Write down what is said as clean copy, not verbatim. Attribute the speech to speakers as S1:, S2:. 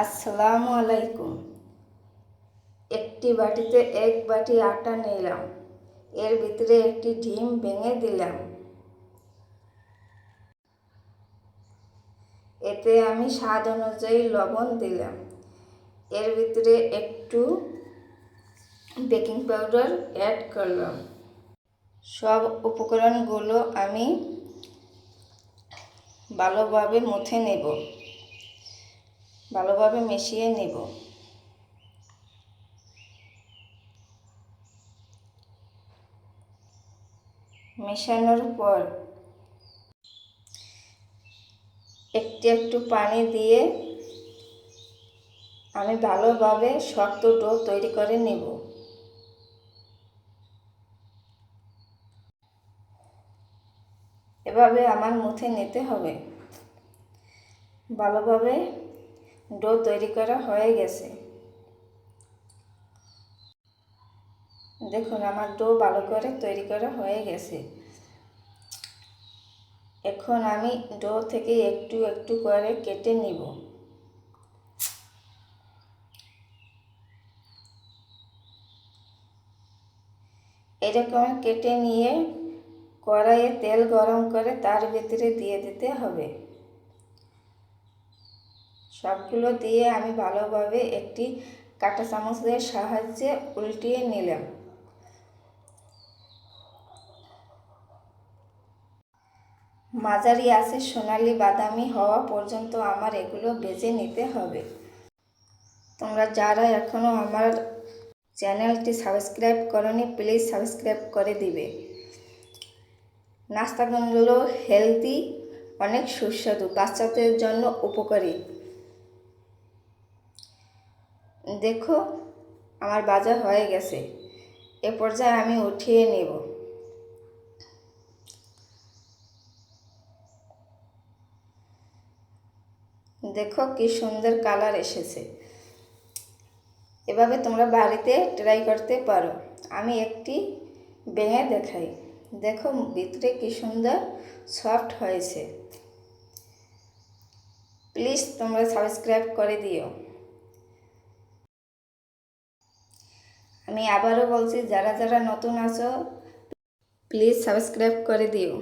S1: আসসালামু আলাইকুম। একটি বাটিতে 1 বাটি আটা নিলাম, এর ভিতরে একটি ডিম ভেঙে দিলাম। এতে আমি স্বাদ অনুযায়ী লবণ দিলাম। এর ভিতরে একটু বেকিং পাউডার অ্যাড করলাম। সব উপকরণগুলো আমি ভালোভাবে মুথে নেব, ভালোভাবে মিশিয়ে নেব। মেশানোর পর একটু পানি দিয়ে আমি ভালোভাবে শক্ত ডো তৈরি করে নেব। এভাবে আমার মুথে নিতে হবে। ভালোভাবে ডো তৈরি করা হয়ে গেছে। দেখুন আমার ডো ভালো করে তৈরি করা হয়ে গেছে। এখন আমি ডো থেকে একটু একটু করে কেটে নিব। এরকম কেটে নিয়ে কড়াইয়ে তেল গরম করে তার ভিতরে দিয়ে দিতে হবে। সবগুলো দিয়ে আমি ভালোভাবে একটি কাঁটা চামচের সাহায্যে উল্টিয়ে নিলাম। মাঝারি আঁচে সোনালি বাদামি হওয়া পর্যন্ত আমার এগুলো ভেজে নিতে হবে। তোমরা যারা এখনও আমার চ্যানেলটি সাবস্ক্রাইব করনি, প্লিজ সাবস্ক্রাইব করে দিবে। নাস্তাগুলো হেলদি, অনেক সুস্বাদু, বাচ্চাদের জন্য উপকারী। দেখো আমার ভাজা হয়ে গেছে। এ পর্যায়ে আমি উঠিয়ে নেব। দেখো কি সুন্দর কালার এসেছে। এভাবে তোমরা বাড়িতে ট্রাই করতে পারো। আমি একটি ভেঙে দেখাই। দেখো ভিতরে কি সুন্দর সফট হয়েছে। প্লিজ তোমরা সাবস্ক্রাইব করে দিও। আমি আবারও বলছি, যারা যারা নতুন আছো প্লিজ সাবস্ক্রাইব করে দিও।